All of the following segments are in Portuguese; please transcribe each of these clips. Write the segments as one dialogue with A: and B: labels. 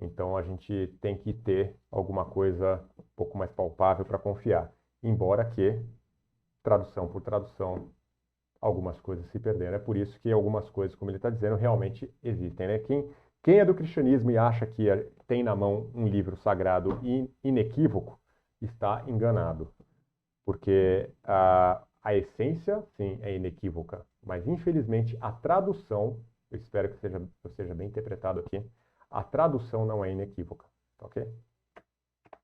A: Então a gente tem que ter alguma coisa um pouco mais palpável para confiar. Embora que, tradução por tradução, algumas coisas se perderam. É por isso que algumas coisas, como ele está dizendo, realmente existem, né? Quem é do cristianismo e acha que tem na mão um livro sagrado inequívoco, está enganado. Porque a essência, sim, é inequívoca. Mas, infelizmente, a tradução, eu espero que eu seja bem interpretado aqui, a tradução não é inequívoca. Tá ok?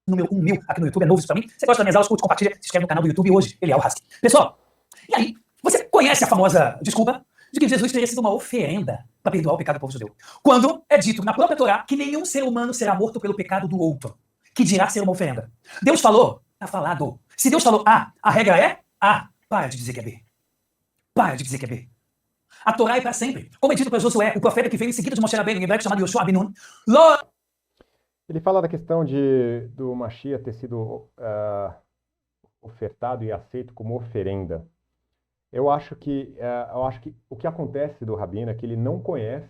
B: Número 1000 aqui no YouTube, é novo isso pra mim. Você gosta das minhas aulas, curte, compartilha, se inscreve no canal do YouTube. Hoje, Eliel Husky. Pessoal, e aí, você conhece a famosa desculpa de que Jesus teria sido uma oferenda para perdoar o pecado do povo judeu? Quando é dito na própria Torá que nenhum ser humano será morto pelo pecado do outro, que dirá ser uma oferenda. Deus falou, tá falado. Se Deus falou A, a regra é A. Para de dizer que é B. Para de dizer que é B. A Torá é para sempre. Como é dito para Josué, o profeta que veio em seguida de Moshe Rabbeinu, em hebraico chamado Yoshua Binun,
A: Ele fala da questão do Mashiach ter sido ofertado e aceito como oferenda. Eu acho que o que acontece do Rabino é que ele não conhece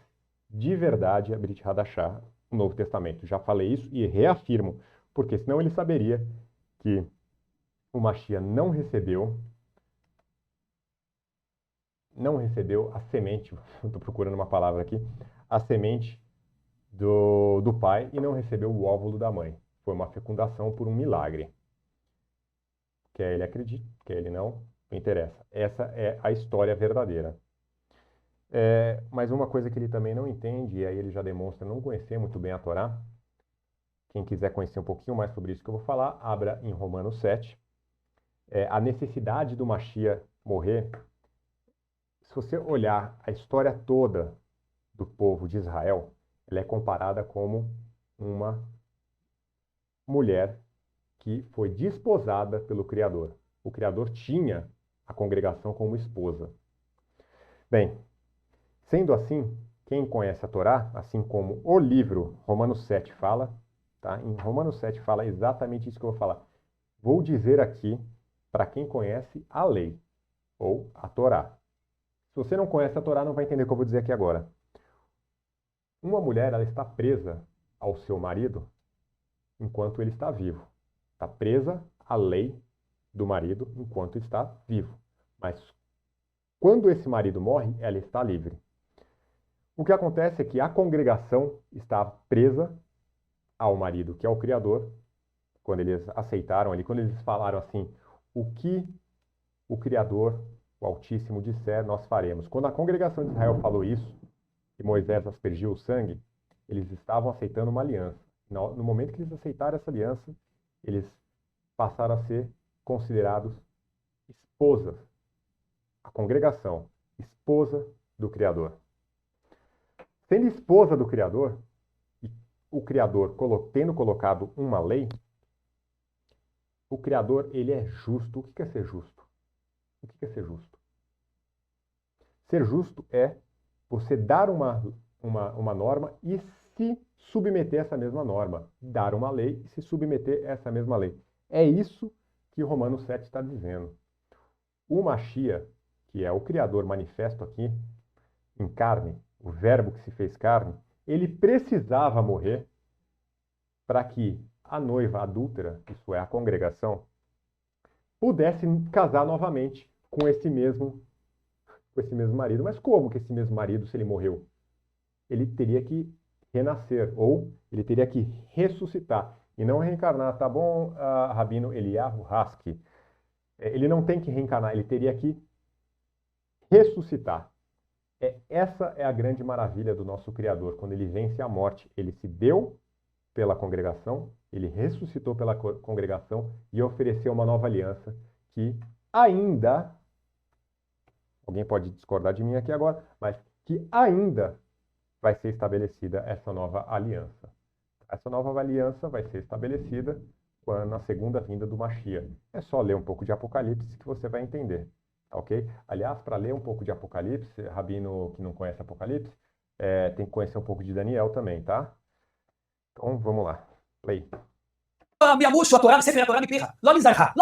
A: de verdade a Brit Hadashah, o Novo Testamento. Já falei isso e reafirmo, porque senão ele saberia que o Mashiach não recebeu a semente, estou procurando uma palavra aqui, a semente do pai e não recebeu o óvulo da mãe. Foi uma fecundação por um milagre. Quer ele acredite, quer ele não interessa. Essa é a história verdadeira. Mas uma coisa que ele também não entende, e aí ele já demonstra não conhecer muito bem a Torá. Quem quiser conhecer um pouquinho mais sobre isso que eu vou falar, abra em Romanos 7. A necessidade do Mashiach morrer, se você olhar a história toda do povo de Israel, ela é comparada como uma mulher que foi desposada pelo Criador. O Criador tinha a congregação como esposa. Bem, sendo assim, quem conhece a Torá, assim como o livro Romanos 7 fala, tá? Em Romanos 7 fala exatamente isso que eu vou falar. Vou dizer aqui para quem conhece a lei, ou a Torá. Se você não conhece a Torá, não vai entender o que eu vou dizer aqui agora. Uma mulher, ela está presa ao seu marido enquanto ele está vivo. Está presa à lei do marido enquanto está vivo. Mas quando esse marido morre, ela está livre. O que acontece é que a congregação está presa ao marido, que é o Criador, quando eles aceitaram ali, quando eles falaram assim, o que o Criador, o Altíssimo, disser, nós faremos. Quando a congregação de Israel falou isso, e Moisés aspergiu o sangue, eles estavam aceitando uma aliança. No momento que eles aceitaram essa aliança, eles passaram a ser considerados esposas. A congregação, esposa do Criador. Sendo esposa do Criador, e o Criador tendo colocado uma lei, o Criador, ele é justo. O que é ser justo? O que é ser justo? Ser justo é você dar uma norma e se submeter a essa mesma norma. Dar uma lei e se submeter a essa mesma lei. É isso que Romanos 7 está dizendo. O Mashiach, que é o Criador manifesto aqui, em carne, o verbo que se fez carne, ele precisava morrer para que a noiva adúltera, isso é, a congregação, pudesse casar novamente com esse mesmo marido. Mas como que esse mesmo marido, se ele morreu? Ele teria que renascer, ou ele teria que ressuscitar, e não reencarnar, tá bom, Rabino Eliyahu Haski? Ele não tem que reencarnar, ele teria que ressuscitar. Essa é a grande maravilha do nosso Criador. Quando ele vence a morte, ele se deu pela congregação, ele ressuscitou pela congregação e ofereceu uma nova aliança que ainda, alguém pode discordar de mim aqui agora, mas que ainda vai ser estabelecida essa nova aliança. Essa nova aliança vai ser estabelecida na segunda vinda do Mashiach. É só ler um pouco de Apocalipse que você vai entender. Ok? Aliás, para ler um pouco de Apocalipse, Rabino que não conhece Apocalipse, tem que conhecer um pouco de Daniel também, tá? Então, vamos lá. Play.
B: Miamushu, a Torá, sempre a Torá me pirra. Lolizerha,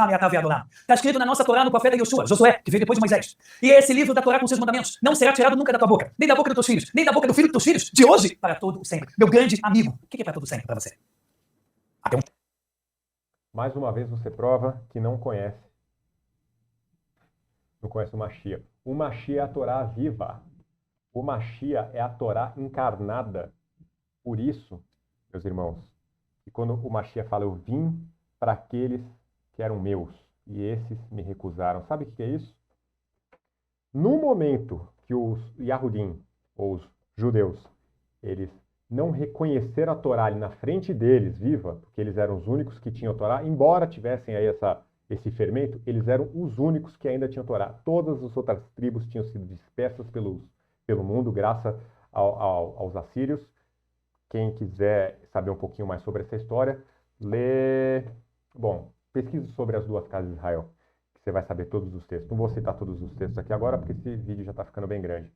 B: me ataviadoná. Está escrito na nossa Torá no profeta Yoshua, Josué, que veio depois de Moisés. E esse livro da Torá com seus mandamentos não será tirado nunca da tua boca, nem da boca dos teus filhos, nem da boca do filho dos teus filhos, de hoje para todo o sempre. Meu grande amigo. O que é para todo sempre para você? Até um...
A: Mais uma vez você prova que não conhece o Mashiach. O Mashiach é a Torá viva. O Mashiach é a Torá encarnada. Por isso, meus irmãos, que quando o Mashiach fala, eu vim para aqueles que eram meus, e esses me recusaram. Sabe o que é isso? No momento que os Yahudim, ou os judeus, eles não reconheceram a Torá ali na frente deles, viva, porque eles eram os únicos que tinham a Torá, embora tivessem aí esse fermento, eles eram os únicos que ainda tinham a Torá. Todas as outras tribos tinham sido dispersas pelo mundo, graças aos assírios. Quem quiser saber um pouquinho mais sobre essa história, pesquise sobre as duas casas de Israel, que você vai saber todos os textos. Não vou citar todos os textos aqui agora, porque esse vídeo já está ficando bem grande.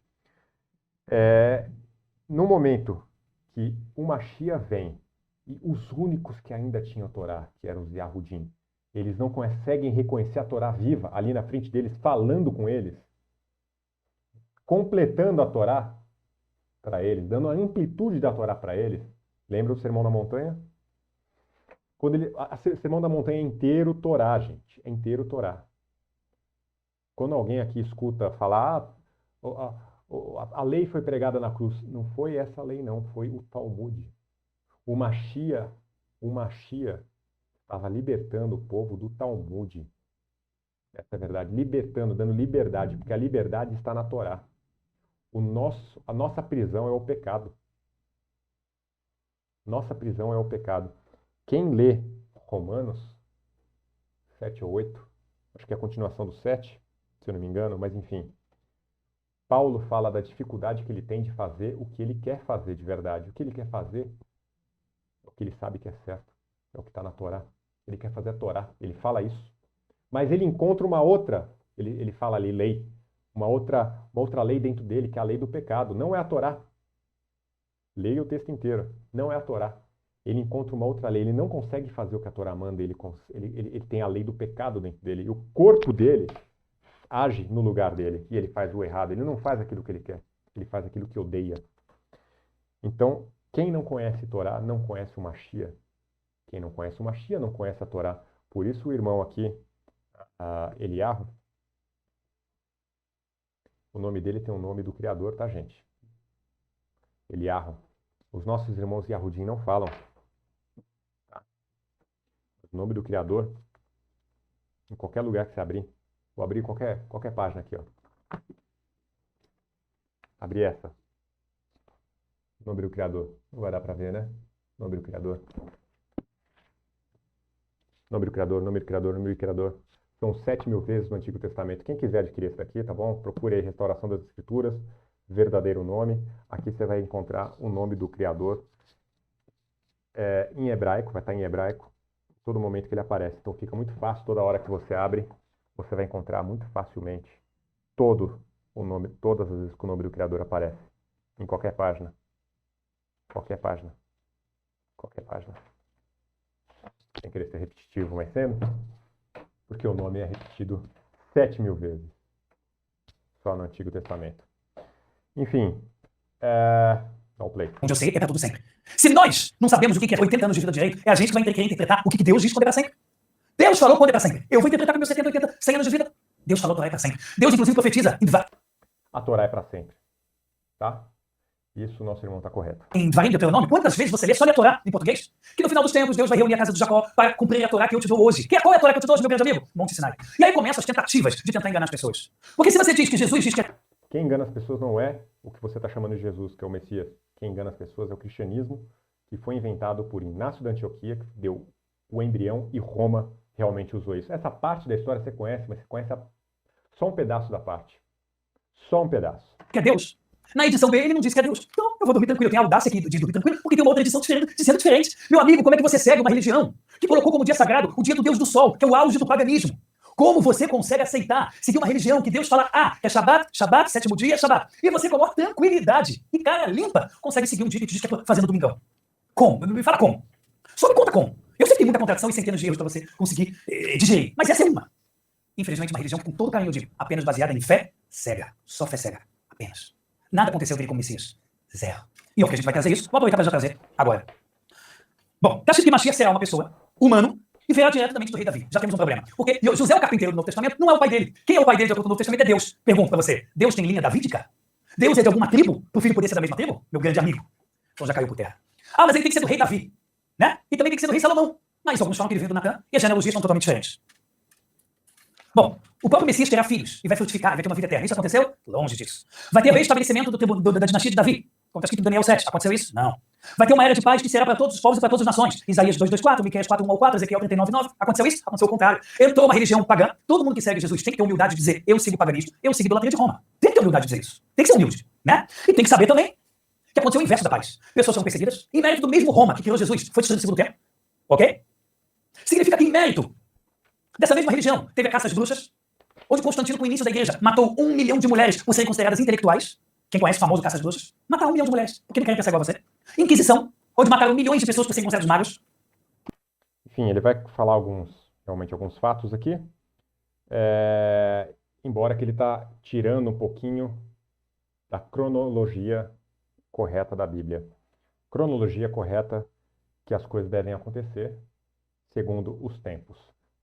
A: No momento que o Mashiach vem, e os únicos que ainda tinham a Torá, que eram os Yahudim, eles não conseguem reconhecer a Torá viva ali na frente deles, falando com eles, completando a Torá para eles, dando a amplitude da Torá para eles. Lembra o Sermão da Montanha? O Sermão da Montanha é inteiro Torá, gente. É inteiro Torá. Quando alguém aqui escuta falar, a lei foi pregada na cruz. Não foi essa lei, não. Foi o Talmud. O Mashiach estava libertando o povo do Talmud. Essa é a verdade. Libertando, dando liberdade, porque a liberdade está na Torá. A nossa prisão é o pecado. Nossa prisão é o pecado. Quem lê Romanos 7 ou 8, acho que é a continuação do 7, se eu não me engano, mas enfim. Paulo fala da dificuldade que ele tem de fazer o que ele quer fazer de verdade. O que ele quer fazer é o que ele sabe que é certo. É o que está na Torá. Ele quer fazer a Torá. Ele fala isso. Mas ele encontra uma outra, ele fala ali, lei. Uma outra lei dentro dele, que é a lei do pecado. Não é a Torá. Leia o texto inteiro. Não é a Torá. Ele encontra uma outra lei. Ele não consegue fazer o que a Torá manda. Ele tem a lei do pecado dentro dele. E o corpo dele age no lugar dele. E ele faz o errado. Ele não faz aquilo que ele quer. Ele faz aquilo que odeia. Então, quem não conhece Torá, não conhece o Mashiach. Quem não conhece o Mashiach, não conhece a Torá. Por isso o irmão aqui, Eliarro, o nome dele tem o nome do Criador, tá, gente? Eliarro. Os nossos irmãos Yahudim não falam. Tá? O nome do Criador, em qualquer lugar que você abrir, vou abrir qualquer página aqui, ó. Abrir essa. O nome do Criador. Não vai dar pra ver, né? Nome do Criador. Nome do Criador, nome do Criador, nome do Criador. São 7.000 vezes no Antigo Testamento. Quem quiser adquirir esse daqui, tá bom? Procure aí Restauração das Escrituras, verdadeiro nome. Aqui você vai encontrar o nome do Criador em hebraico, vai estar em hebraico, todo momento que ele aparece. Então fica muito fácil, toda hora que você abre, você vai encontrar muito facilmente todas as vezes que o nome do Criador aparece. Em qualquer página. Qualquer página. Qualquer página. Sem querer ser repetitivo, mas sendo, porque o nome é repetido 7.000 vezes. Só no Antigo Testamento. Enfim, dá um play.
B: Onde eu sei é para tudo sempre. Se nós não sabemos o que é 80 anos de vida direito, é a gente que vai querer interpretar o que Deus diz quando é para sempre. Deus falou quando é para sempre. Eu vou interpretar com meus 70, 80, 100 anos de vida. Deus falou, a Torá é para sempre. Deus, inclusive, profetiza
A: a Torá é para sempre. Tá? Isso o nosso irmão está correto.
B: Em Dvarim, Deuteronômio, quantas vezes você lê só a Torá em português? Que no final dos tempos Deus vai reunir a casa de Jacó para cumprir a Torá que eu te dou hoje. Qual é a Torá que eu te dou hoje, meu grande amigo? Monte Sinai. E aí começam as tentativas de tentar enganar as pessoas. Porque se você diz que Jesus diz que
A: quem engana as pessoas não é o que você está chamando de Jesus, que é o Messias. Quem engana as pessoas é o cristianismo, que foi inventado por Inácio da Antioquia, que deu o embrião, e Roma realmente usou isso. Essa parte da história você conhece, mas você conhece só um pedaço da parte. Só um pedaço.
B: Que é Deus. Na edição B, ele não diz que é Deus. Então, eu vou dormir tranquilo. Eu tenho a audácia aqui de dormir tranquilo, porque tem uma outra edição dizendo diferente. Meu amigo, como é que você segue uma religião que colocou como dia sagrado o dia do Deus do Sol, que é o auge do paganismo? Como você consegue aceitar seguir uma religião que Deus fala, que é Shabat, sétimo dia, Shabat, e você com a maior tranquilidade e cara limpa consegue seguir um dia que te diz que é fazendo domingão? Como? Me fala como. Só me conta como. Eu sei que tem muita contradição e centenas de erros para você conseguir digerir, mas essa é uma. Infelizmente, uma religião que, com todo carinho eu digo, apenas baseada em fé cega. Só fé cega. Apenas. Nada aconteceu dele como Messias. Zero. E o que a gente vai trazer isso? Vou aproveitar para já trazer agora. Bom, está escrito que Mashiach será uma pessoa, humano, e virá diretamente do rei Davi. Já temos um problema. Porque José, o carpinteiro do Novo Testamento, não é o pai dele. Quem é o pai dele de acordo com o Novo Testamento é Deus. Pergunto para você, Deus tem linha davídica? Deus é de alguma tribo? Para o filho poder ser da mesma tribo? Meu grande amigo. Então já caiu por terra. Ah, mas ele tem que ser do rei Davi. Né? E também tem que ser do rei Salomão. Mas alguns falam que ele veio do Natã, e as genealogias são totalmente diferentes. Bom, o próprio Messias terá filhos, e vai frutificar, e vai ter uma vida eterna. Isso aconteceu? Longe disso. Vai ter o restabelecimento da dinastia de Davi, como está escrito em Daniel 7. Aconteceu isso? Não. Vai ter uma era de paz que será para todos os povos e para todas as nações. Isaías 2:4, Miqueias 4:1-4, Ezequiel 39:9. Aconteceu isso? Aconteceu o contrário. Entrou uma religião pagã. Todo mundo que segue Jesus tem que ter humildade de dizer, eu sigo o paganismo, eu sigo a idolatria de Roma. Tem que ter humildade de dizer isso. Tem que ser humilde, né? E tem que saber também que aconteceu o inverso da paz. Pessoas são perseguidas em mérito do mesmo Roma que criou Jesus. Foi destruído no segundo tempo. Ok? Significa que em mérito dessa mesma religião teve a caça às bruxas, onde Constantino, com o início da igreja, matou 1 milhão de mulheres por serem consideradas intelectuais. Quem conhece o famoso caça às bruxas? Mataram 1 milhão de mulheres, porque não querem pensar igual a você. Inquisição, onde mataram milhões de pessoas por serem considerados magos.
A: Enfim, ele vai falar realmente alguns fatos aqui, embora que ele está tirando um pouquinho da cronologia correta da Bíblia. Cronologia correta que as coisas devem acontecer segundo os tempos.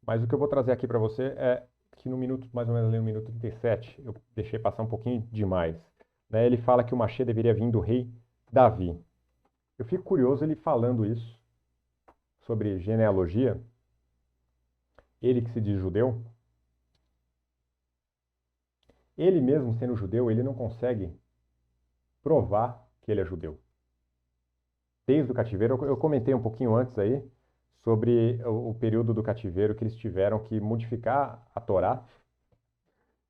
A: Mas o que eu vou trazer aqui para você é que no minuto, mais ou menos ali no minuto 37, eu deixei passar um pouquinho demais. Né? Ele fala que o Mashiach deveria vir do rei Davi. Eu fico curioso ele falando isso sobre genealogia. Ele que se diz judeu, ele mesmo sendo judeu, ele não consegue provar que ele é judeu. Desde o cativeiro, eu comentei um pouquinho antes aí sobre o período do cativeiro que eles tiveram que modificar a Torá,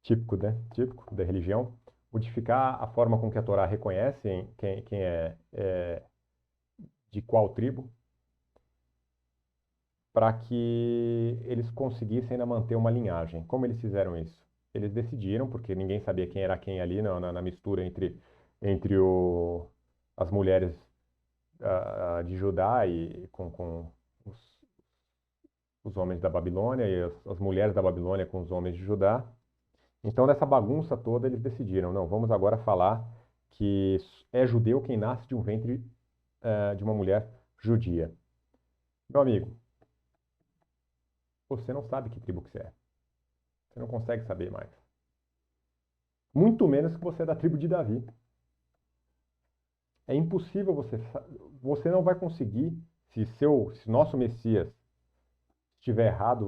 A: típico, né? Típico da religião, modificar a forma com que a Torá reconhece quem é de qual tribo, para que eles conseguissem ainda manter uma linhagem. Como eles fizeram isso? Eles decidiram, porque ninguém sabia quem era quem ali, na mistura entre as mulheres de Judá e com os homens da Babilônia e as mulheres da Babilônia com os homens de Judá. Então, nessa bagunça toda, eles decidiram, não, vamos agora falar que é judeu quem nasce de um ventre de uma mulher judia. Meu amigo, você não sabe que tribo que você é. Você não consegue saber mais. Muito menos que você é da tribo de Davi. É impossível você não vai conseguir, se nosso Messias estiver errado,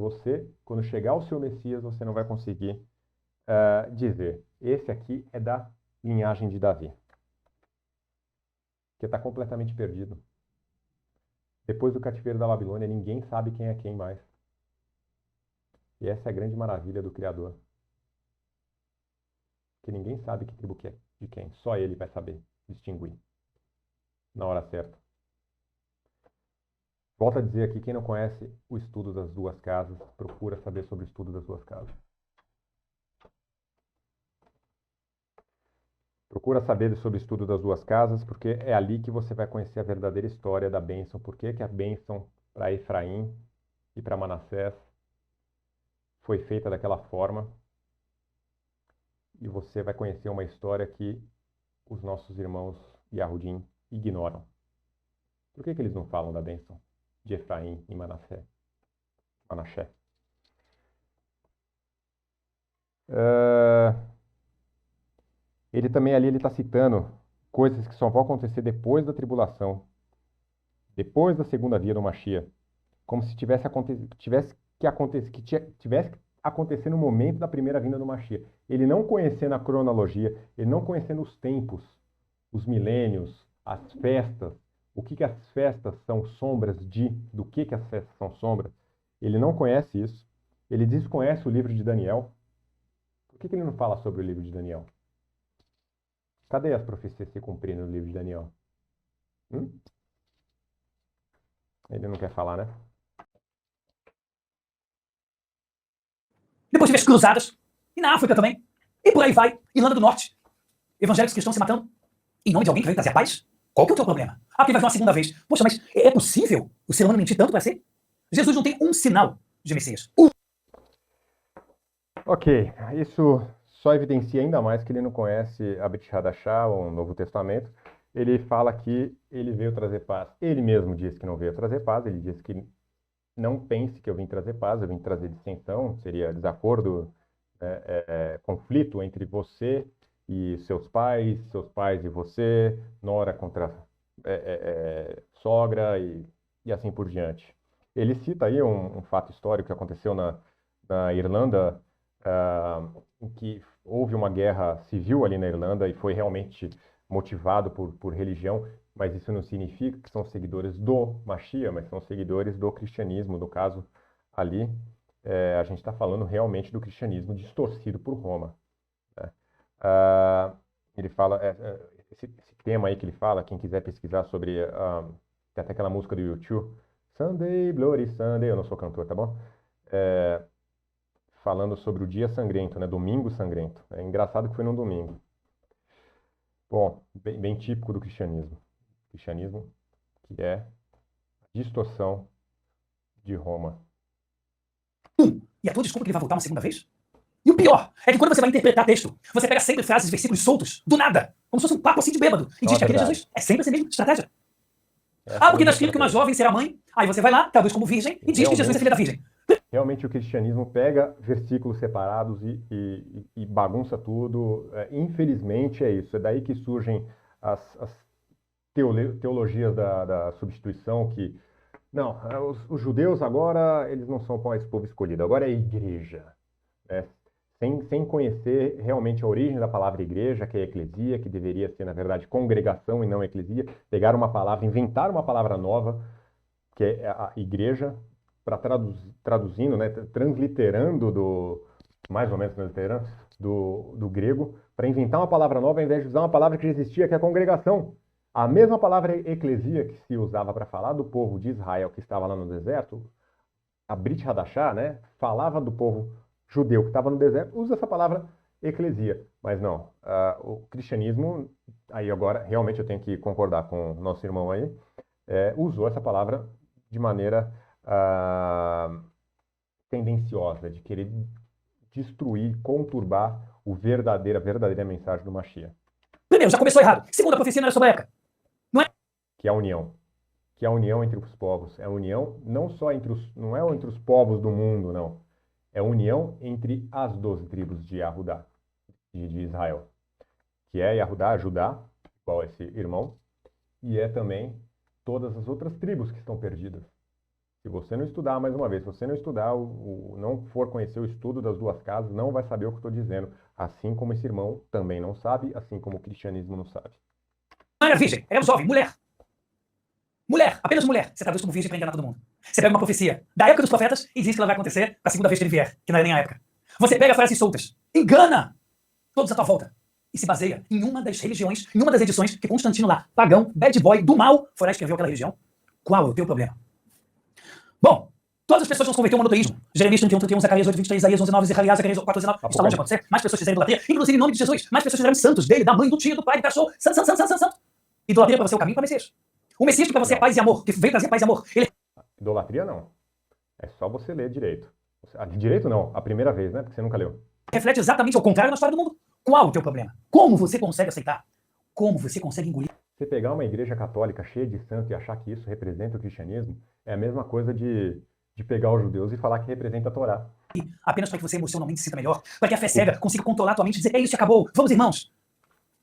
A: quando chegar o seu Messias, você não vai conseguir dizer, esse aqui é da linhagem de Davi. Porque está completamente perdido. Depois do cativeiro da Babilônia, ninguém sabe quem é quem mais. E essa é a grande maravilha do Criador. Que ninguém sabe que tribo que é de quem. Só ele vai saber distinguir. Na hora certa. Volto a dizer aqui, quem não conhece o estudo das duas casas, procura saber sobre o estudo das duas casas. Procura saber sobre o estudo das duas casas, porque é ali que você vai conhecer a verdadeira história da bênção. Por que a bênção para Efraim e para Manassés foi feita daquela forma. E você vai conhecer uma história que os nossos irmãos Yahudim ignoram. Por que eles não falam da bênção de Efraim e Manassé? Ele também ali está citando coisas que só vão acontecer depois da tribulação, depois da segunda vinda do Mashiach, como se tivesse que acontecer no momento da primeira vinda do Mashiach. Ele não conhecendo a cronologia, ele não conhecendo os tempos, os milênios, as festas, o que as festas são sombras do que as festas são sombras. Ele não conhece isso. Ele desconhece o livro de Daniel. Por que ele não fala sobre o livro de Daniel? Cadê as profecias se cumprindo no livro de Daniel? Ele não quer falar, né?
B: Depois tive as cruzadas, e na África também, e por aí vai, Irlanda do Norte. Evangélicos que estão se matando em nome de alguém que veio trazer a paz? Qual que é o teu problema? Ah, porque vai vir uma segunda vez. Poxa, mas é possível o ser humano mentir tanto para si? Jesus não tem um sinal de Messias.
A: Ok, isso só evidencia ainda mais que ele não conhece a Brit Hadashah, o Novo Testamento. Ele fala que ele veio trazer paz. Ele mesmo disse que não veio trazer paz, ele disse que não pense que eu vim trazer paz, eu vim trazer dissensão, seria desacordo, conflito entre você e seus pais e você, nora contra sogra e assim por diante. Ele cita aí um fato histórico que aconteceu na Irlanda, em que houve uma guerra civil ali na Irlanda e foi realmente motivado por religião, mas isso não significa que são seguidores do Mashiach, mas são seguidores do cristianismo. No caso ali, a gente está falando realmente do cristianismo distorcido por Roma, né? Ele fala, esse tema aí que ele fala, quem quiser pesquisar sobre, tem até aquela música do YouTube, Sunday, Bloody Sunday, eu não sou cantor, tá bom? Falando sobre o dia sangrento, né? Domingo sangrento. É engraçado que foi num domingo. Bom, bem típico do cristianismo. Cristianismo que é a distorção de Roma.
B: E a tua desculpa que ele vai voltar uma segunda vez? E o pior é que quando você vai interpretar texto, você pega sempre frases, versículos soltos, do nada, como se fosse um papo assim de bêbado, e diz que aquele é Jesus. É sempre essa mesma estratégia. Porque está escrito que uma jovem será mãe, aí você vai lá, traduz como virgem, e diz que Jesus é filho da virgem.
A: Realmente o cristianismo pega versículos separados e bagunça tudo. Infelizmente é isso. É daí que surgem as teologias da substituição, que não, os judeus agora eles não são mais povo escolhido, agora é igreja, né? Sem conhecer realmente a origem da palavra igreja, que é eclesia, que deveria ser, na verdade, congregação e não eclesia. Pegaram uma palavra, inventaram uma palavra nova, que é a igreja, para traduzindo, né, transliterando mais ou menos transliterando, do grego, para inventar uma palavra nova, ao invés de usar uma palavra que já existia, que é a congregação. A mesma palavra eclesia que se usava para falar do povo de Israel que estava lá no deserto, a Brit Hadashah, né, falava do povo judeu que estava no deserto, usa essa palavra eclesia. Mas não, o cristianismo, aí agora realmente eu tenho que concordar com o nosso irmão aí, usou essa palavra de maneira tendenciosa, de querer destruir, conturbar a verdadeira mensagem do Mashiach.
B: Primeiro, já começou errado. Segundo, a profecia não era sobre a época. Não é?
A: Que é a união. Que é a união entre os povos. É a união não só não é entre os povos do mundo, não. É a união entre as 12 tribos de Yahudá, de Israel. Que é Yahudá, Judá, igual esse irmão, e é também todas as outras tribos que estão perdidas. Se você não estudar, mais uma vez, se você não estudar, não for conhecer o estudo das duas casas, não vai saber o que eu estou dizendo. Assim como esse irmão também não sabe, assim como o cristianismo não sabe.
B: Não era virgem, era jovem, mulher. Mulher, apenas mulher. Você traduz como virgem para enganar todo mundo. Você pega uma profecia da época dos profetas e diz que ela vai acontecer a segunda vez que ele vier, que não é nem a época. Você pega frases soltas, engana todos à tua volta e se baseia em uma das religiões, em uma das edições que Constantino lá, pagão, bad boy, do mal, foi lá e escreveu aquela religião. Qual é o teu problema? Bom, todas as pessoas vão se converter ao monoteísmo. Jeremias 31, Zacarias 8, 23, Isaías 11, 9, Zacarias 4, 19. Está longe de acontecer. Mais pessoas fizeram idolatria, inclusive em nome de Jesus. Mais pessoas fizeram santos dele, da mãe, do tio, do pai, do cachorro. Santo. Idolatria para você é o caminho para o Messias. O Messias que para você é paz e amor, que veio trazer paz e amor.
A: Idolatria não. É só você ler direito. Direito não, a primeira vez, né? Porque você nunca leu.
B: Reflete exatamente ao contrário na história do mundo. Qual o teu problema? Como você consegue aceitar? Como você consegue engolir?
A: Você pegar uma igreja católica cheia de santos e achar que isso representa o cristianismo é a mesma coisa de pegar os judeus e falar que representa a Torá.
B: Apenas para que você emocionalmente se sinta melhor, para que a fé cega consiga controlar a tua mente e dizer, é isso, acabou, vamos irmãos.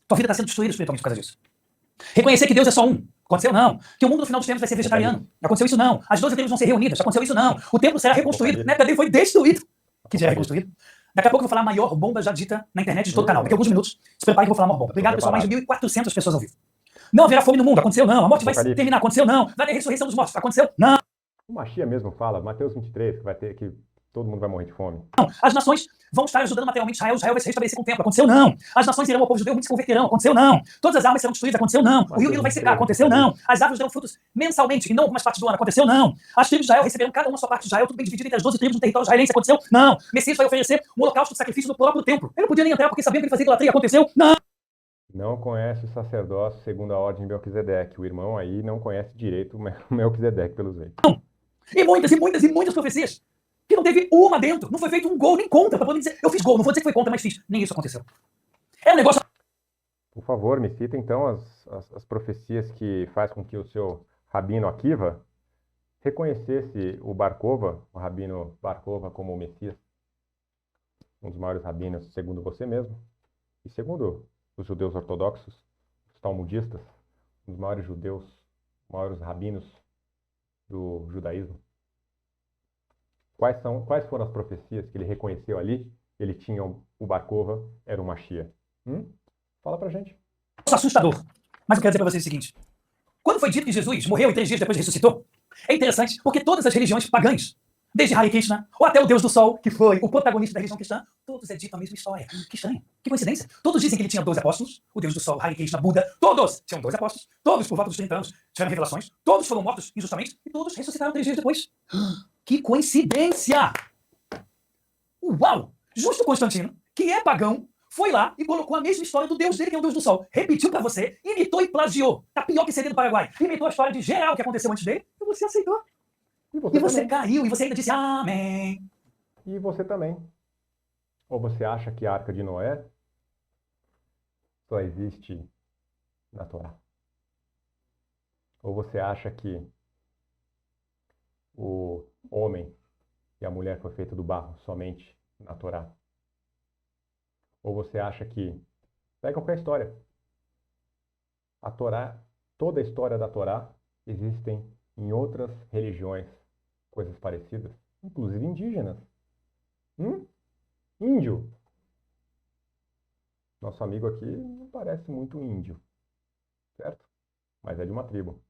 B: Tua vida está sendo destruída espiritualmente por causa disso. Reconhecer que Deus é só um. Aconteceu não. Que o mundo no final dos tempos vai ser vegetariano. Aconteceu isso não. As 12 tribos vão ser reunidas. Aconteceu isso não. O templo será reconstruído. Na época dele foi destruído. Que já é reconstruído. Daqui a pouco eu vou falar a maior bomba já dita na internet de todo o canal. Daqui a alguns minutos, se preparem que eu vou falar a maior bomba. Obrigado, pessoal. Mais de 1.400 pessoas ao vivo. Não haverá fome no mundo. Aconteceu não. A morte vai terminar. Aconteceu não. Vai ter ressurreição dos mortos. Aconteceu não.
A: O Mashiach mesmo fala, Mateus 23, que todo mundo vai morrer de fome.
B: Não. As nações vão estar ajudando materialmente Israel. Israel vai se restabelecer com o tempo. Aconteceu não. As nações irão ao povo judeu, muitos se converterão. Aconteceu não. Todas as armas serão destruídas. Aconteceu não. O rio Nilo vai secar. Aconteceu não. As árvores darão frutos mensalmente e não algumas partes do ano. Aconteceu não. As tribos de Israel receberão cada uma a sua parte de Israel, tudo bem dividido entre as 12 tribos do território israelense. Aconteceu não. Messias vai oferecer um holocausto de sacrifício no próprio templo. Ele não podia nem entrar porque sabia que ele fazia idolatria. Aconteceu não.
A: Não conhece o sacerdócio segundo a ordem de Melquisedeque. O irmão aí não conhece direito o Melquisedeque, pelos jeitos.
B: Não. E muitas, e muitas, e muitas profecias que não teve uma dentro. Não foi feito um gol nem contra pra poder dizer, eu fiz gol. Não vou dizer que foi contra, mas fiz. Nem isso aconteceu. É um negócio.
A: Por favor, me cita então as profecias que faz com que o seu Rabino Akiva reconhecesse o Bar-Kova, o Rabino Bar-Kova, como o Messias, um dos maiores rabinos, segundo você mesmo, e segundo os judeus ortodoxos, os talmudistas, um dos maiores judeus, maiores rabinos do judaísmo. Quais foram as profecias que ele reconheceu ali? Ele tinha o Bar-Kova, era o Mashiach. Fala pra gente.
B: Assustador. Mas eu quero dizer pra vocês o seguinte. Quando foi dito que Jesus morreu e 3 dias depois ressuscitou, é interessante porque todas as religiões pagãs, desde Hare Krishna, ou até o Deus do Sol, que foi o protagonista da religião cristã, todos é dito a mesma história. Que estranho, que coincidência. Todos dizem que ele tinha 12 apóstolos, o Deus do Sol, Hare Krishna, Buda, todos tinham 12 apóstolos, todos por volta dos 30 anos tiveram revelações, todos foram mortos injustamente e todos ressuscitaram 3 dias depois. Que coincidência! Uau! Justo Constantino, que é pagão, foi lá e colocou a mesma história do Deus dele, que é o Deus do Sol. Repetiu pra você, imitou e plagiou. Tá pior que CD do Paraguai. Imitou a história de geral que aconteceu antes dele e você aceitou.
A: E
B: E você
A: também.
B: caiu e você ainda disse amém.
A: E você também. Ou você acha que a Arca de Noé só existe na Torá? Ou você acha que o homem e a mulher foi feito do barro somente na Torá? Ou você acha que... Pega qualquer história. A Torá, toda a história da Torá existem em outras religiões, coisas parecidas, inclusive indígenas. Índio. Nosso amigo aqui não parece muito índio, certo? Mas é de uma tribo.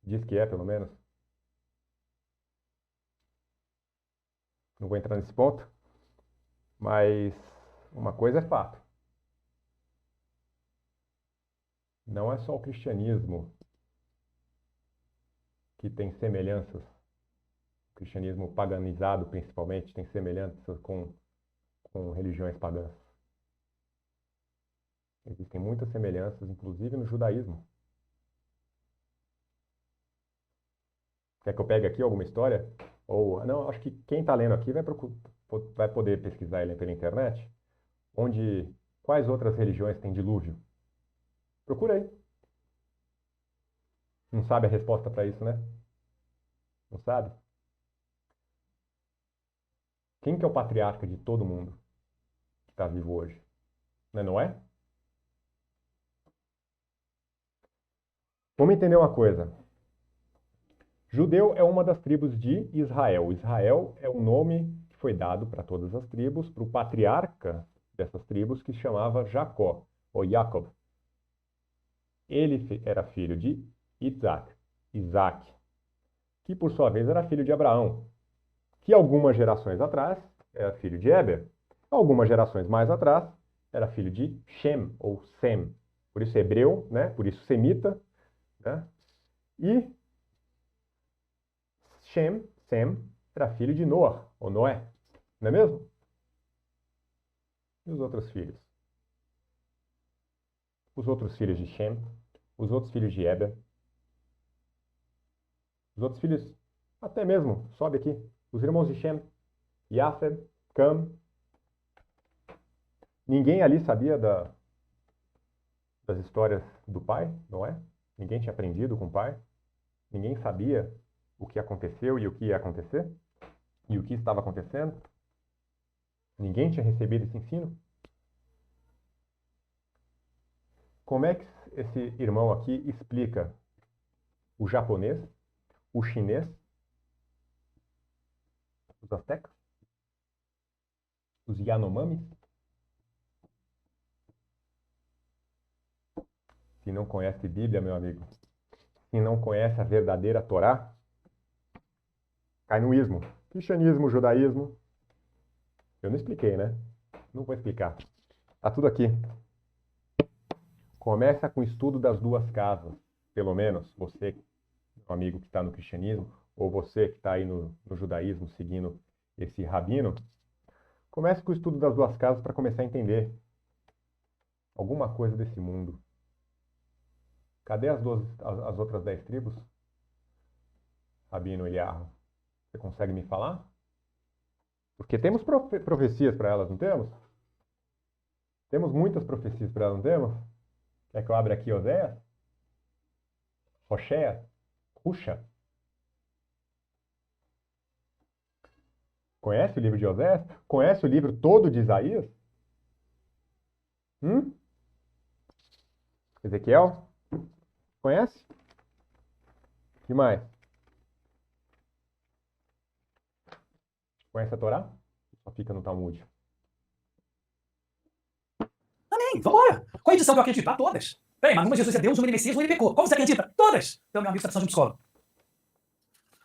A: Diz que é, pelo menos. Não vou entrar nesse ponto, mas uma coisa é fato. Não é só o cristianismo que tem semelhanças. O cristianismo paganizado, principalmente, tem semelhanças com religiões pagãs. Existem muitas semelhanças, inclusive no judaísmo. Quer que eu pegue aqui alguma história? Ou, não, acho que quem está lendo aqui vai poder pesquisar ele pela internet, quais outras religiões têm dilúvio. Procura aí. Não sabe a resposta para isso, né? Não sabe? Quem que é o patriarca de todo mundo que está vivo hoje? Não é Noé? Vamos entender uma coisa. Judeu é uma das tribos de Israel. Israel é o nome que foi dado para todas as tribos, para o patriarca dessas tribos, que se chamava Jacó, ou Jacob. Ele era filho de Isaac, que por sua vez era filho de Abraão, que algumas gerações atrás era filho de Éber, algumas gerações mais atrás era filho de Shem, ou Sem. Por isso hebreu, né? Por isso semita, né? E Sem, era filho de Noah, ou Noé, não é mesmo? E os outros filhos? Os outros filhos de Shem, os outros filhos de Éber, os outros filhos, até mesmo, sobe aqui, os irmãos de Shem, Yafed, Cam. Ninguém ali sabia das histórias do pai, não é? Ninguém tinha aprendido com o pai. Ninguém sabia o que aconteceu e o que ia acontecer e o que estava acontecendo. Ninguém tinha recebido esse ensino. Como é que esse irmão aqui explica o japonês, o chinês, os astecas, os Yanomamis? Se não conhece Bíblia, meu amigo, se não conhece a verdadeira Torá, cai no ismo. Cristianismo, judaísmo. Eu não expliquei, né? Não vou explicar. Tá tudo aqui. Começa com o estudo das duas casas. Pelo menos você, meu amigo que está no cristianismo, ou você que está aí no judaísmo seguindo esse rabino, comece com o estudo das duas casas para começar a entender alguma coisa desse mundo. Cadê as outras 10 tribos? Rabino Eliarro? Você consegue me falar? Porque temos profecias para elas, não temos? Temos muitas profecias para elas, não temos? Quer que eu abra aqui Oséias? Roshé? Ruxa? Conhece o livro de Oséias? Conhece o livro todo de Isaías? Hum? Ezequiel? Conhece? O que mais? Conhece a Torá? Só fica no Talmud.
B: Amém, vambora. Qual a edição que eu acredito? Ah, todas. Peraí, mas uma Jesus é Deus, uma ele é Messias, uma ele pecou. Qual você acredita? Todas. Então, meu amigo, você tá precisando de um psicólogo.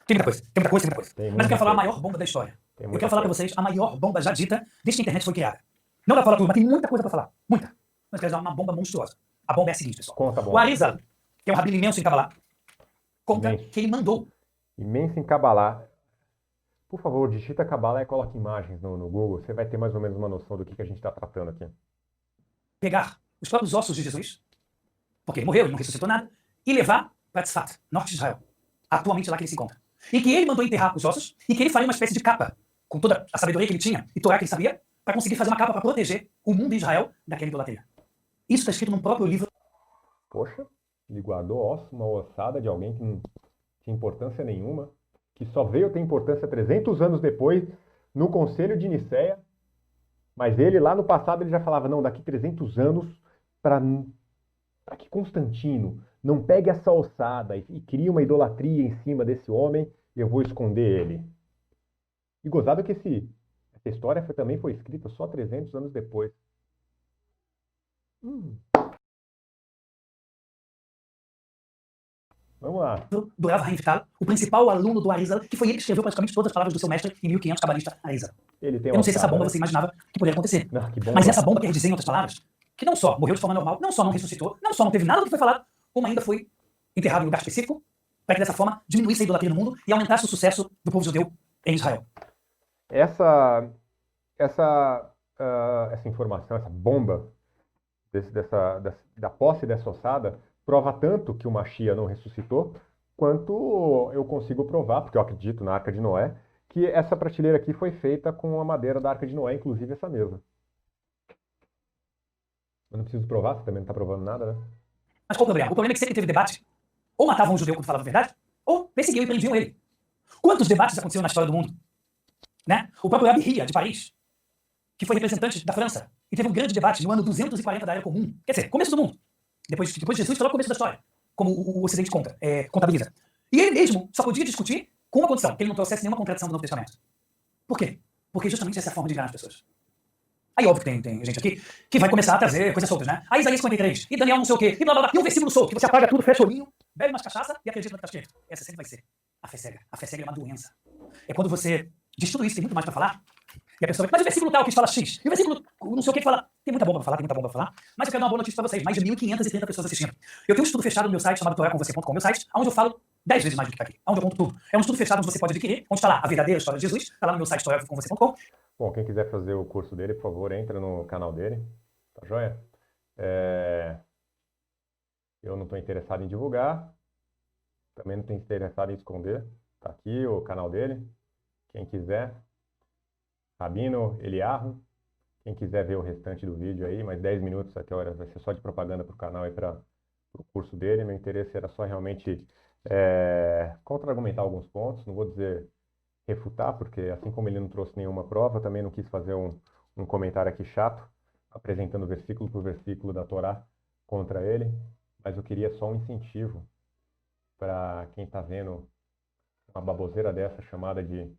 B: Tem muita coisa, tem muita coisa, tem muita coisa.
A: Tem
B: Mas eu
A: muita
B: quero falar a
A: coisa.
B: maior bomba da história.
A: Tem
B: Eu
A: muita
B: quero falar pra
A: coisa.
B: vocês a maior bomba já dita desde que a internet foi criada. Não dá pra falar tudo, mas tem muita coisa pra falar. Muita. Mas eu quero dar uma bomba monstruosa. A bomba é a seguinte, pessoal.
A: Conta a
B: O
A: bomba.
B: Arizal, que é um rabino imenso em Kabbalah, conta
A: Imenso.
B: que ele mandou
A: Imenso em Kabbalah. Por favor, digita Kabbalah e coloque imagens no Google. Você vai ter mais ou menos uma noção do que a gente está tratando aqui.
B: pegar os próprios ossos de Jesus, porque ele morreu, ele não ressuscitou nada, e levar para Tzfat, norte de Israel, atualmente lá que ele se encontra. E que ele mandou enterrar os ossos e que ele faria uma espécie de capa, com toda a sabedoria que ele tinha e Torá que ele sabia, para conseguir fazer uma capa para proteger o mundo de Israel daquela idolatria. Isso está escrito num próprio livro.
A: Poxa, ele guardou uma ossada de alguém que não tinha importância nenhuma, que só veio ter importância 300 anos depois, no Conselho de Nicéia, mas ele lá no passado ele já falava, não, daqui 300 anos, para que Constantino não pegue essa ossada e crie uma idolatria em cima desse homem, eu vou esconder ele. E gozado que essa história também foi escrita só 300 anos depois. Vamos lá.
B: Do Rav Haim Vital, o principal aluno do Arizal, que foi ele que escreveu praticamente todas as palavras do seu mestre em 1500, cabalista Arizal.
A: Ele tem
B: Eu não sei se essa
A: ossada,
B: bomba
A: né?
B: você imaginava que poderia acontecer.
A: Não, que bomba.
B: Mas essa bomba quer dizer, em outras palavras, que não só morreu de forma normal, não só não ressuscitou, não só não teve nada do que foi falado, como ainda foi enterrado em lugar específico, para que dessa forma diminuísse a idolatria no mundo e aumentasse o sucesso do povo judeu em Israel.
A: Essa informação, essa bomba da posse dessa ossada, prova tanto que o Mashiach não ressuscitou, quanto eu consigo provar, porque eu acredito na Arca de Noé, que essa prateleira aqui foi feita com a madeira da Arca de Noé, inclusive essa mesa. Eu não preciso provar, você também não está provando nada, né?
B: Mas qual o problema? O problema é que sempre teve debate. Ou matavam o judeu quando falava a verdade, ou perseguiam e prendiam ele. Quantos debates aconteceram na história do mundo? Né? O próprio Rabi Hia, de Paris, que foi representante da França, e teve um grande debate no ano 240 da Era Comum. Quer dizer, começo do mundo. Depois de Jesus, foi logo o começo da história, como o Ocidente contabiliza. E ele mesmo só podia discutir com uma condição, que ele não trouxesse nenhuma contradição do Novo Testamento. Por quê? Porque justamente essa é a forma de enganar as pessoas. Aí, óbvio que tem gente aqui que vai começar a trazer coisas soltas, né? Aí, Isaías 53, e Daniel não sei o quê, e blá blá blá, e um versículo solto, que você apaga tudo, fecha o olhinho, bebe umas cachaça e acredita no que está escrito. Essa sempre vai ser a fé cega. A fé cega é uma doença. É quando você diz tudo isso, tem muito mais para falar, e a pessoa vai, mas o versículo tal que fala X, e o versículo não sei o que fala, tem muita bomba para falar, tem muita bomba para falar, mas eu quero dar uma boa notícia para vocês, mais de 1.530 pessoas assistindo. Eu tenho um estudo fechado no meu site chamado toracomvocê.com, meu site, onde eu falo 10 vezes mais do que está aqui, onde eu conto tudo. É um estudo fechado onde você pode adquirir, onde está lá a verdadeira história de Jesus, está lá no meu site toracomvocê.com.
A: Bom, quem quiser fazer o curso dele, por favor, entra no canal dele, tá joia? Eu não estou interessado em divulgar, também não estou interessado em esconder, tá aqui o canal dele, quem quiser, Rabino Eliarro, quem quiser ver o restante do vídeo aí, mais 10 minutos até a hora, vai ser só de propaganda para o canal e para o curso dele. Meu interesse era só realmente contra-argumentar alguns pontos, não vou dizer refutar, porque assim como ele não trouxe nenhuma prova, também não quis fazer um comentário aqui chato, apresentando versículo por versículo da Torá contra ele, mas eu queria só um incentivo para quem está vendo uma baboseira dessa chamada de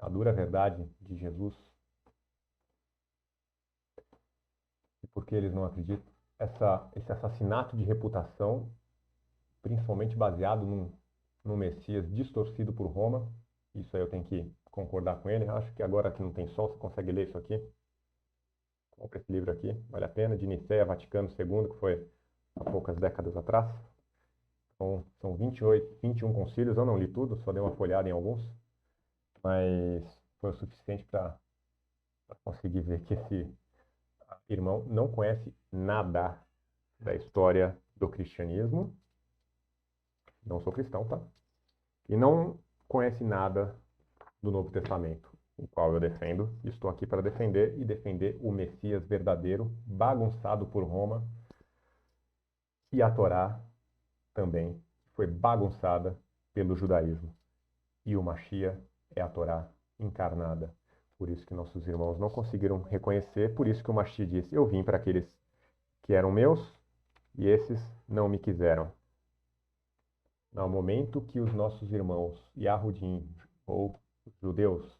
A: a dura verdade de Jesus. E por que eles não acreditam? Esse assassinato de reputação, principalmente baseado num Messias distorcido por Roma, isso aí eu tenho que concordar com ele. Acho que agora que não tem sol, você consegue ler isso aqui. Compre esse livro aqui, vale a pena, de Nicéia, Vaticano II, que foi há poucas décadas atrás. Então, são 21 concílios, eu não li tudo, só dei uma folhada em alguns, mas foi o suficiente para conseguir ver que esse irmão não conhece nada da história do cristianismo. Não sou cristão, tá? e não conhece nada do Novo Testamento, o qual eu defendo. Estou aqui para defender e defender o Messias verdadeiro, bagunçado por Roma, e a Torá também foi bagunçada pelo judaísmo. E o Mashiach é a Torá encarnada. Por isso que nossos irmãos não conseguiram reconhecer, por isso que o Mashiach disse: eu vim para aqueles que eram meus e esses não me quiseram. No momento que os nossos irmãos Yahudim ou judeus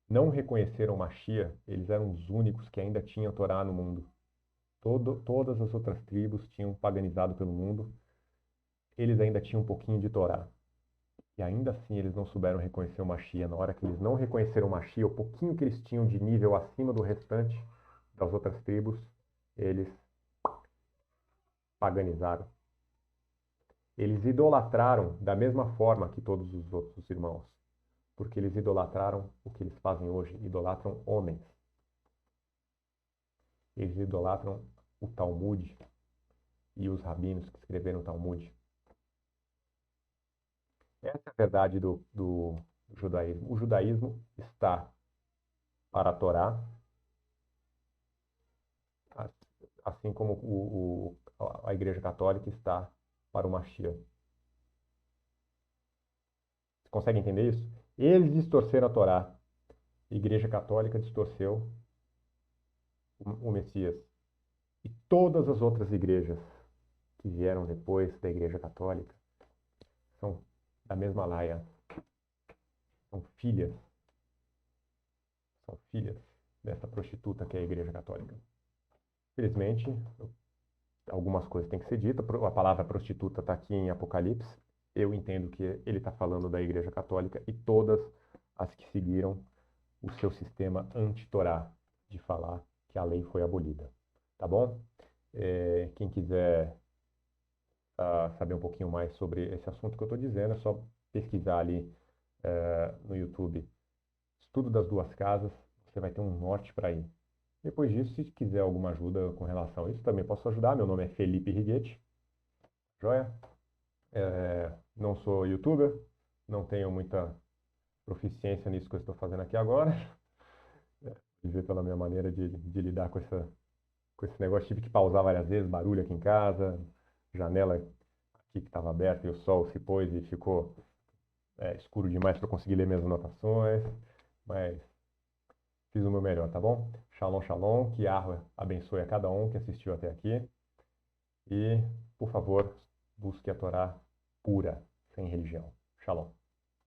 A: não reconheceram Mashiach, eles eram os únicos que ainda tinham Torá no mundo. Todas as outras tribos tinham paganizado pelo mundo, eles ainda tinham um pouquinho de Torá. E ainda assim eles não souberam reconhecer o Mashiach. Na hora que eles não reconheceram o Mashiach, o pouquinho que eles tinham de nível acima do restante das outras tribos, eles paganizaram. Eles idolatraram da mesma forma que todos os outros irmãos. Porque eles idolatraram o que eles fazem hoje, idolatram homens. Eles idolatram o Talmud e os rabinos que escreveram o Talmud. Essa é a verdade do judaísmo. O judaísmo está para a Torá, assim como a Igreja Católica está para o Mashiach. Você consegue entender isso? Eles distorceram a Torá. A Igreja Católica distorceu o Messias. E todas as outras igrejas que vieram depois da Igreja Católica são da mesma laia. São filhas dessa prostituta que é a Igreja Católica. Infelizmente, algumas coisas têm que ser ditas. A palavra prostituta está aqui em Apocalipse. Eu entendo que ele está falando da Igreja Católica e todas as que seguiram o seu sistema anti-Torá de falar que a lei foi abolida. Tá bom? Quem quiser saber um pouquinho mais sobre esse assunto que eu estou dizendo, é só pesquisar ali no YouTube Estudo das Duas Casas, você vai ter um norte para ir. Depois disso, se quiser alguma ajuda com relação a isso, também posso ajudar. Meu nome é Felipe Righetti, joia? Não sou youtuber, não tenho muita proficiência nisso que eu estou fazendo aqui agora. Ver pela minha maneira de lidar com esse negócio, tive que pausar várias vezes, barulho aqui em casa, janela aqui que estava aberta e o sol se pôs e ficou escuro demais para conseguir ler minhas anotações, mas fiz o meu melhor, tá bom? Shalom, shalom, que Yahweh abençoe a cada um que assistiu até aqui e, por favor, busque a Torá pura, sem religião. Shalom.